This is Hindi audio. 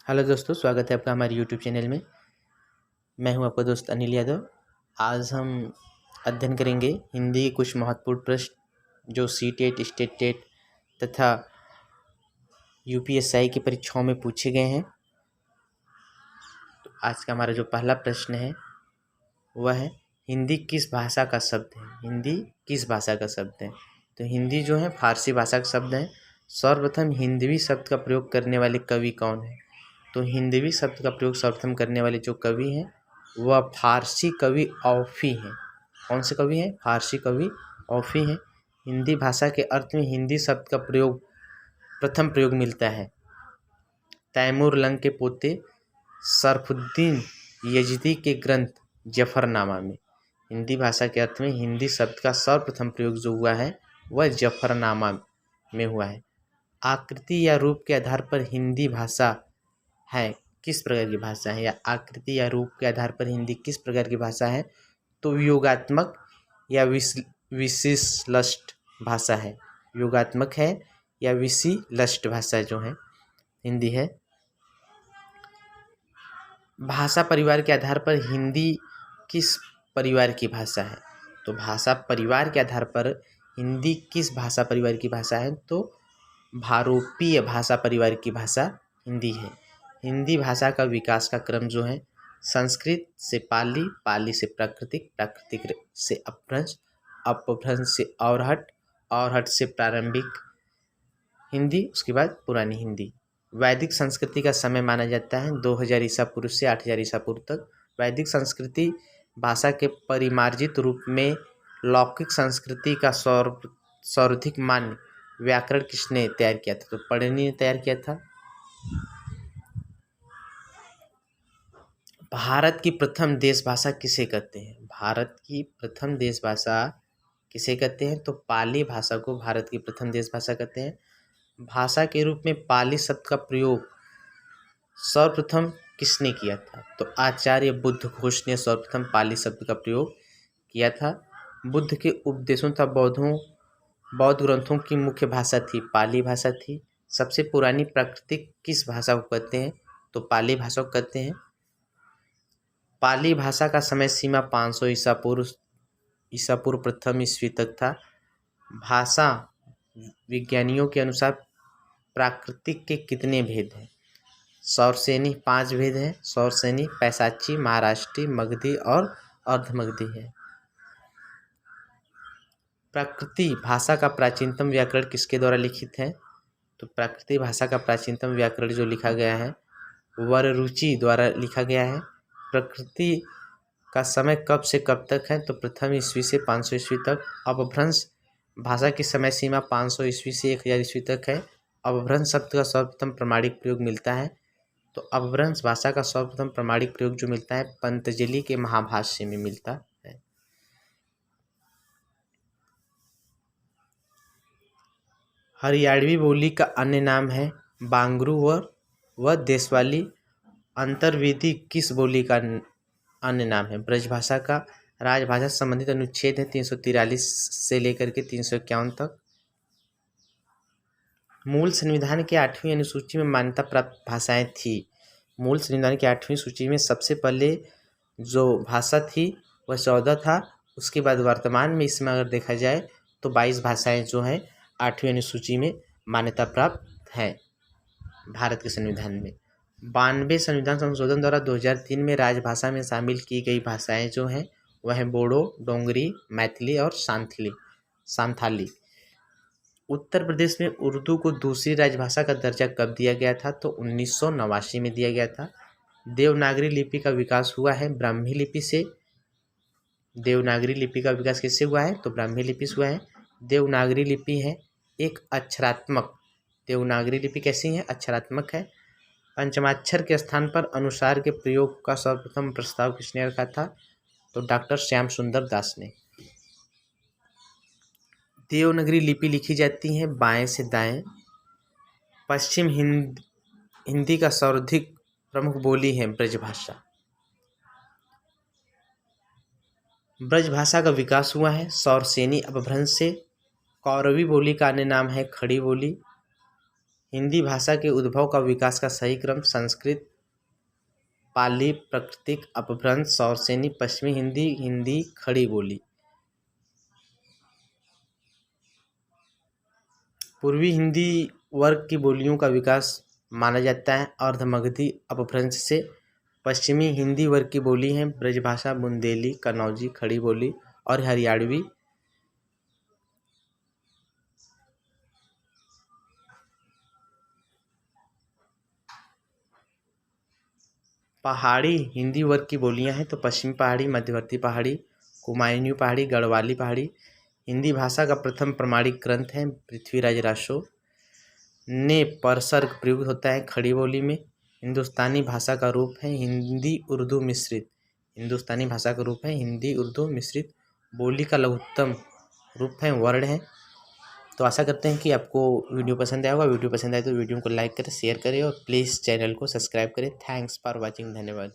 हेलो दोस्तों, स्वागत है आपका हमारे यूट्यूब चैनल में। मैं हूं आपका दोस्त अनिल यादव। आज हम अध्ययन करेंगे हिंदी के कुछ महत्वपूर्ण प्रश्न जो सीटेट, स्टेट टेट तथा यूपीएसआई की परीक्षाओं में पूछे गए हैं। तो आज का हमारा जो पहला प्रश्न है वह है, हिंदी किस भाषा का शब्द है? हिंदी किस भाषा का शब्द है? तो हिंदी जो है फारसी भाषा का शब्द है। सर्वप्रथम हिंदवी शब्द का प्रयोग करने वाले कवि कौन है? तो हिंदवी शब्द का प्रयोग सर्वप्रथम करने वाले जो कवि हैं वह फारसी कवि औफी हैं। कौन से कवि हैं? फारसी कवि औफी हैं। हिंदी भाषा के अर्थ में हिंदी शब्द का प्रथम प्रयोग मिलता है तैमूर लंग के पोते शरफुद्दीन यजदी के ग्रंथ जफरनामा में। हिंदी भाषा के अर्थ में हिंदी शब्द का सर्वप्रथम प्रयोग जो हुआ है वह जफरनामा में हुआ है। आकृति या रूप के आधार पर हिंदी भाषा है किस प्रकार की भाषा है, या आकृति या रूप के आधार पर हिंदी किस प्रकार की भाषा है? तो योगात्मक या विशिष्ट भाषा है। योगात्मक है या विशिष्ट भाषा जो है हिंदी है। भाषा परिवार के आधार पर हिंदी किस परिवार की भाषा है? तो भाषा परिवार के आधार पर हिंदी किस भाषा परिवार की भाषा है? तो भारोपीय भाषा परिवार की भाषा हिंदी है। हिंदी भाषा का विकास का क्रम जो है संस्कृत से पाली, पाली से प्राकृतिक, प्राकृतिक से अपभ्रंश, अपभ्रंश से औरहट, औरहट से प्रारंभिक हिंदी, उसके बाद पुरानी हिंदी। वैदिक संस्कृति का समय माना जाता है 2000 ईसा पूर्व से 8000 ईसा पूर्व तक। वैदिक संस्कृति भाषा के परिमार्जित रूप में लौकिक संस्कृति का सर्वाधिक मान्य व्याकरण किसने तैयार किया था? तो पढ़नी ने तैयार किया था। भारत की प्रथम देश भाषा किसे कहते हैं? भारत की प्रथम देश भाषा किसे कहते हैं? तो पाली भाषा को भारत की प्रथम देश भाषा कहते हैं। भाषा के रूप में पाली शब्द का प्रयोग सर्वप्रथम किसने किया था? तो आचार्य बुद्ध घोष ने सर्वप्रथम पाली शब्द का प्रयोग किया था। बुद्ध के उपदेशों तथा बौद्ध ग्रंथों की मुख्य भाषा थी पाली भाषा थी। सबसे पुरानी प्राकृतिक किस भाषा को कहते हैं? तो पाली भाषा को कहते हैं। पाली भाषा का समय सीमा 500 ईसा पूर्व प्रथम ईस्वी तक था। भाषा विज्ञानियों के अनुसार प्राकृतिक के कितने भेद हैं? सौरसेनी 5 भेद हैं। सौरसेनी, पैशाची, महाराष्ट्री, मगधी और अर्धमगधी है। प्राकृति भाषा का प्राचीनतम व्याकरण किसके द्वारा लिखित है? तो प्राकृतिक भाषा का प्राचीनतम व्याकरण जो लिखा गया है वररुचि द्वारा लिखा गया है। प्रकृति का समय कब से कब तक है? तो प्रथम ईस्वी से 500 ईस्वी तक। अपभ्रंश भाषा की समय सीमा 500 ईस्वी से 1000 ईस्वी तक है। अपभ्रंश शब्द का सर्वप्रथम प्रमाणिक प्रयोग मिलता है। तो अपभ्रंश भाषा का सर्वप्रथम प्रमाणिक प्रयोग जो मिलता है पतंजलि के महाभाष्य में मिलता है। हरियाणवी बोली का अन्य नाम है बांगरू व देशवाली। अंतर्वेदी किस बोली का अन्य नाम है? ब्रजभाषा का। राजभाषा से संबंधित अनुच्छेद है 343 से लेकर के 351 तक। मूल संविधान के 8वीं अनुसूची में मान्यता प्राप्त भाषाएं थी। मूल संविधान की 8वीं सूची में सबसे पहले जो भाषा थी वह 14 था। उसके बाद वर्तमान में इसमें अगर देखा जाए तो 22 भाषाएं जो हैं 8वीं अनुसूची में मान्यता प्राप्त हैं भारत के संविधान में। 92 संविधान संशोधन द्वारा 2003 में राजभाषा में शामिल की गई भाषाएं जो हैं वह है बोडो, डोंगरी, मैथिली और सांथाली। उत्तर प्रदेश में उर्दू को दूसरी राजभाषा का दर्जा कब दिया गया था? तो 1989 में दिया गया था। देवनागरी लिपि का विकास हुआ है ब्राह्मी लिपि से। देवनागरी लिपि का विकास किससे हुआ है? तो ब्राह्मी लिपि से हुआ है। देवनागरी लिपि है एक अक्षरात्मक। देवनागरी लिपि कैसी है? अक्षरात्मक है। पंचमाक्षर के स्थान पर अनुसार के प्रयोग का सर्वप्रथम प्रस्ताव किसने रखा था? तो डॉक्टर श्याम सुंदर दास ने। देवनागरी लिपि लिखी जाती है बाएं से दाएं। पश्चिम हिंदी का सर्वाधिक प्रमुख बोली है ब्रजभाषा। ब्रजभाषा का विकास हुआ है सौरसेनी अपभ्रंश से। कौरवी बोली का अन्य नाम है खड़ी बोली। हिंदी भाषा के उद्भव का विकास का सही क्रम संस्कृत, पाली, प्राकृतिक, अपभ्रंश, सौरसेनी, पश्चिमी हिंदी, हिंदी खड़ी बोली। पूर्वी हिंदी वर्ग की बोलियों का विकास माना जाता है। अर्धमगधी अपभ्रंश से पश्चिमी हिंदी वर्ग की बोली हैं ब्रजभाषा, बुंदेली, कन्नौजी, खड़ी बोली और हरियाणवी। पहाड़ी हिंदी वर्ग की बोलियां हैं तो पश्चिमी पहाड़ी, मध्यवर्ती पहाड़ी, कुमायूनी पहाड़ी, गढ़वाली पहाड़ी। हिंदी भाषा का प्रथम प्रमाणिक ग्रंथ है पृथ्वीराज रासो ने परसर्ग प्रयुक्त होता है खड़ी बोली में। हिंदुस्तानी भाषा का रूप है हिंदी उर्दू मिश्रित। हिंदुस्तानी भाषा का रूप है हिंदी उर्दू मिश्रित। बोली का लघुत्तम रूप है वर्ण है। तो आशा करते हैं कि आपको वीडियो पसंद आया होगा। वीडियो पसंद आए तो वीडियो को लाइक करें, शेयर करें और प्लीज़ चैनल को सब्सक्राइब करें। Thanks for watching. धन्यवाद।